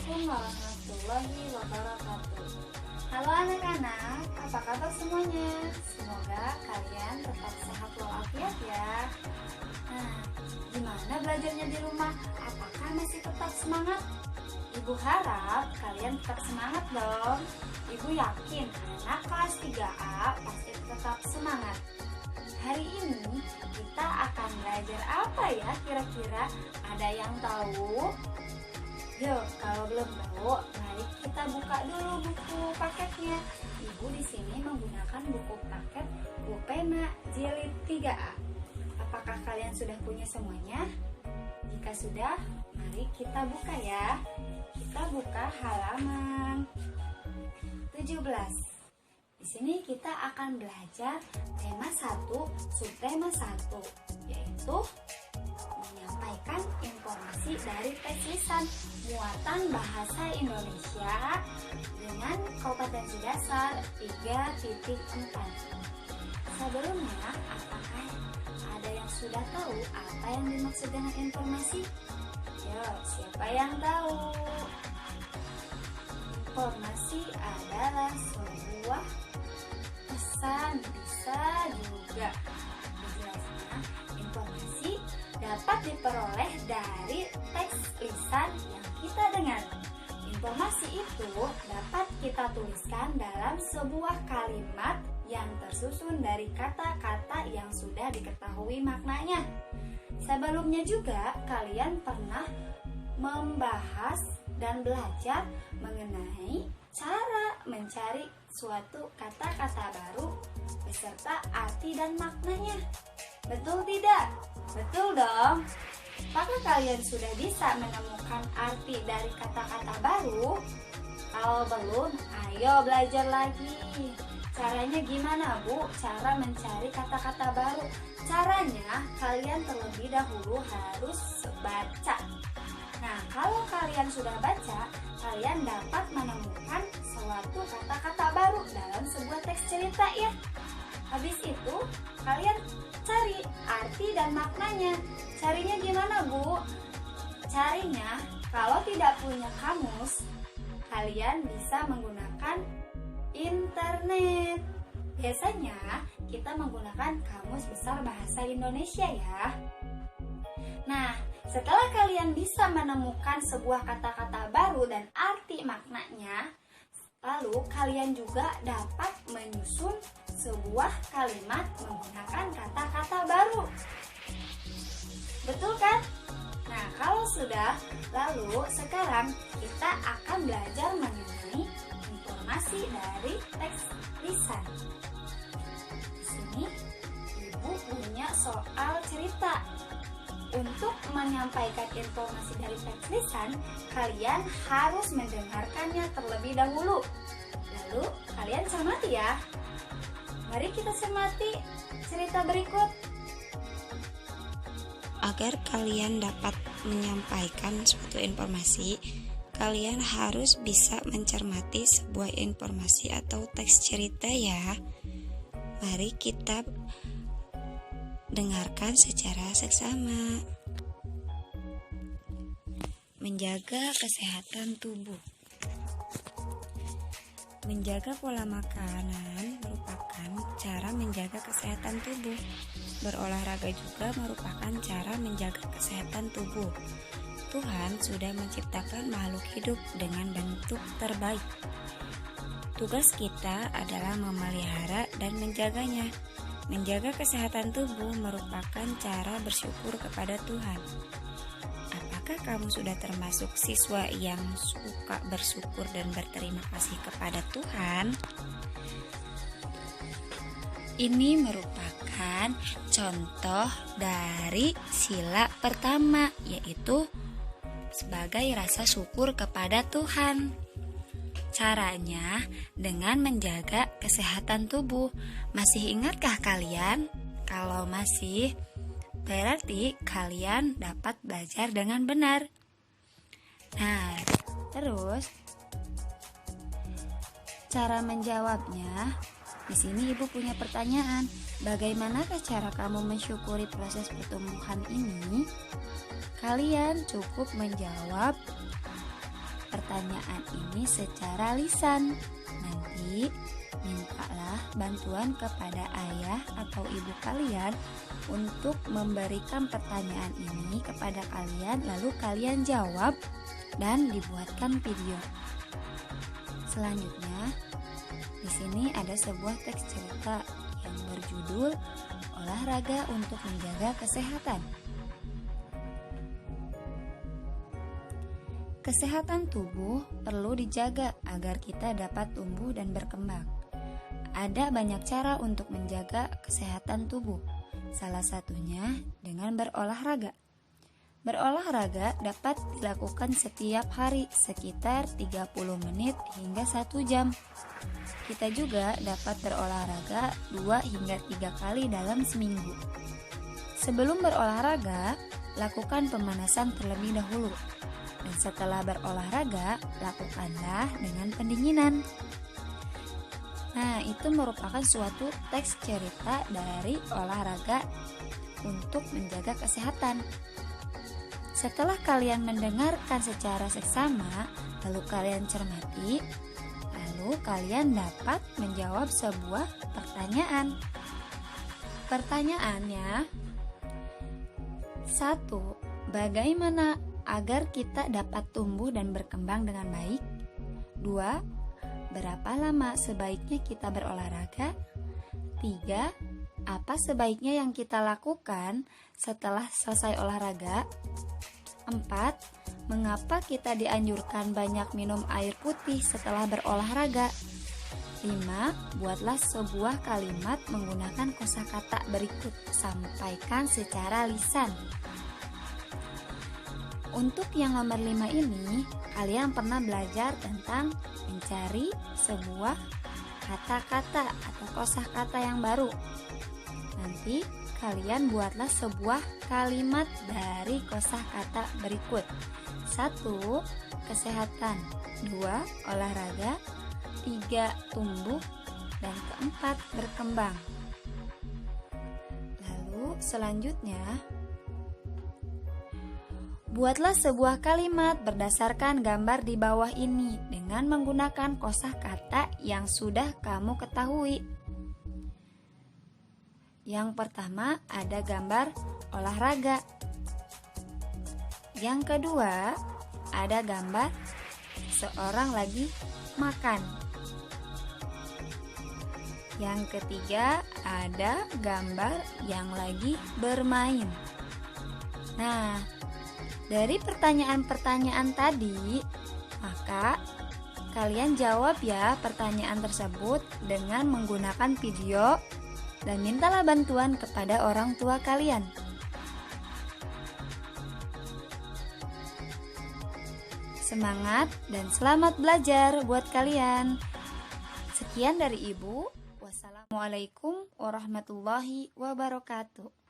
Assalamualaikum warahmatullahi wabarakatuh. Halo anak-anak, apa kabar semuanya? Semoga kalian tetap sehat walafiat ya. Nah, gimana belajarnya di rumah? Apakah masih tetap semangat? Ibu harap kalian tetap semangat dong. Ibu yakin anak kelas 3A pasti tetap semangat. Hari ini kita akan belajar apa ya kira-kira? Ada yang tahu? Yuk, kalau belum tahu, mari kita buka dulu buku paketnya. Ibu di sini menggunakan buku paket Bupena Jilid 3A. Apakah kalian sudah punya semuanya? Jika sudah, mari kita buka ya. Kita buka halaman 17. Di sini kita akan belajar tema 1, subtema 1, yaitu menyampaikan informasi dari teks lisan muatan bahasa Indonesia dengan kompetensi dasar 3.4. Sebelumnya, apakah ada yang sudah tahu apa yang dimaksud dengan informasi? Yo, siapa yang tahu? Informasi adalah sebuah pesan, bisa juga dijelaskan. Informasi dapat diperoleh dari teks lisan yang kita dengar. Informasi itu dapat kita tuliskan dalam sebuah kalimat yang tersusun dari kata-kata yang sudah diketahui maknanya. Sebelumnya juga kalian pernah membahas dan belajar mengenai cara mencari suatu kata-kata baru beserta arti dan maknanya. Betul tidak? Betul dong. Apakah kalian sudah bisa menemukan arti dari kata-kata baru? Kalau belum, ayo belajar lagi. Caranya gimana, Bu? Cara mencari kata-kata baru. Caranya, kalian terlebih dahulu harus baca. Nah, kalau kalian sudah baca, kalian dapat menemukan suatu kata-kata baru dalam sebuah teks cerita ya. Habis itu, kalian cari arti dan maknanya. Carinya gimana, Bu? Carinya, kalau tidak punya kamus, kalian bisa menggunakan internet. Biasanya, kita menggunakan Kamus Besar Bahasa Indonesia ya. Nah, setelah kalian bisa menemukan sebuah kata-kata baru dan arti maknanya, lalu kalian juga dapat menyusun sebuah kalimat menggunakan kata-kata baru. Betul kan? Nah, kalau sudah, lalu sekarang kita akan belajar mengenai informasi dari teks lisan. Di sini, Ibu punya soal cerita. Untuk menyampaikan informasi dari teks lisan, kalian harus mendengarkannya terlebih dahulu. Lalu, kalian cermati ya. Mari kita cermati cerita berikut. Agar kalian dapat menyampaikan suatu informasi, kalian harus bisa mencermati sebuah informasi atau teks cerita ya. Mari kita dengarkan secara seksama. Menjaga kesehatan tubuh. Menjaga pola makanan merupakan cara menjaga kesehatan tubuh. Berolahraga juga merupakan cara menjaga kesehatan tubuh. Tuhan sudah menciptakan makhluk hidup dengan bentuk terbaik. Tugas kita adalah memelihara dan menjaganya. Menjaga kesehatan tubuh merupakan cara bersyukur kepada Tuhan. Apakah kamu sudah termasuk siswa yang suka bersyukur dan berterima kasih kepada Tuhan? Ini merupakan contoh dari sila pertama, yaitu sebagai rasa syukur kepada Tuhan. Caranya dengan menjaga kesehatan tubuh. Masih ingatkah kalian? Kalau masih, berarti kalian dapat belajar dengan benar. Nah, terus cara menjawabnya. Di sini Ibu punya pertanyaan. Bagaimanakah cara kamu mensyukuri proses pertumbuhan ini? Kalian cukup menjawab pertanyaan ini secara lisan. Nanti mintalah bantuan kepada ayah atau ibu kalian untuk memberikan pertanyaan ini kepada kalian, lalu kalian jawab dan dibuatkan video. Selanjutnya, di sini ada sebuah teks cerita yang berjudul Olahraga untuk Menjaga Kesehatan. Kesehatan tubuh perlu dijaga agar kita dapat tumbuh dan berkembang. Ada banyak cara untuk menjaga kesehatan tubuh. Salah satunya dengan berolahraga. Berolahraga dapat dilakukan setiap hari sekitar 30 menit hingga 1 jam. Kita juga dapat berolahraga 2 hingga 3 kali dalam seminggu. Sebelum berolahraga, lakukan pemanasan terlebih dahulu. Dan setelah berolahraga, lakukanlah dengan pendinginan. Nah, itu merupakan suatu teks cerita dari olahraga untuk menjaga kesehatan. Setelah kalian mendengarkan secara seksama, lalu kalian cermati, lalu kalian dapat menjawab sebuah pertanyaan. Pertanyaannya, 1. Bagaimana agar kita dapat tumbuh dan berkembang dengan baik? 2. Berapa lama sebaiknya kita berolahraga? 3. Apa sebaiknya yang kita lakukan setelah selesai olahraga? 4. Mengapa kita dianjurkan banyak minum air putih setelah berolahraga? 5. Buatlah sebuah kalimat menggunakan kosakata berikut. Sampaikan secara lisan. Untuk yang nomor 5 ini, kalian pernah belajar tentang mencari sebuah kata-kata atau kosakata yang baru. Nanti kalian buatlah sebuah kalimat dari kosakata berikut. 1. Kesehatan. 2. Olahraga. 3. Tumbuh. Dan keempat, berkembang. Lalu selanjutnya, buatlah sebuah kalimat berdasarkan gambar di bawah ini dengan menggunakan kosakata yang sudah kamu ketahui. Yang pertama ada gambar olahraga. Yang kedua ada gambar seorang lagi makan. Yang ketiga ada gambar yang lagi bermain. Nah, dari pertanyaan-pertanyaan tadi, maka kalian jawab ya pertanyaan tersebut dengan menggunakan video dan mintalah bantuan kepada orang tua kalian. Semangat dan selamat belajar buat kalian. Sekian dari Ibu. Wassalamualaikum warahmatullahi wabarakatuh.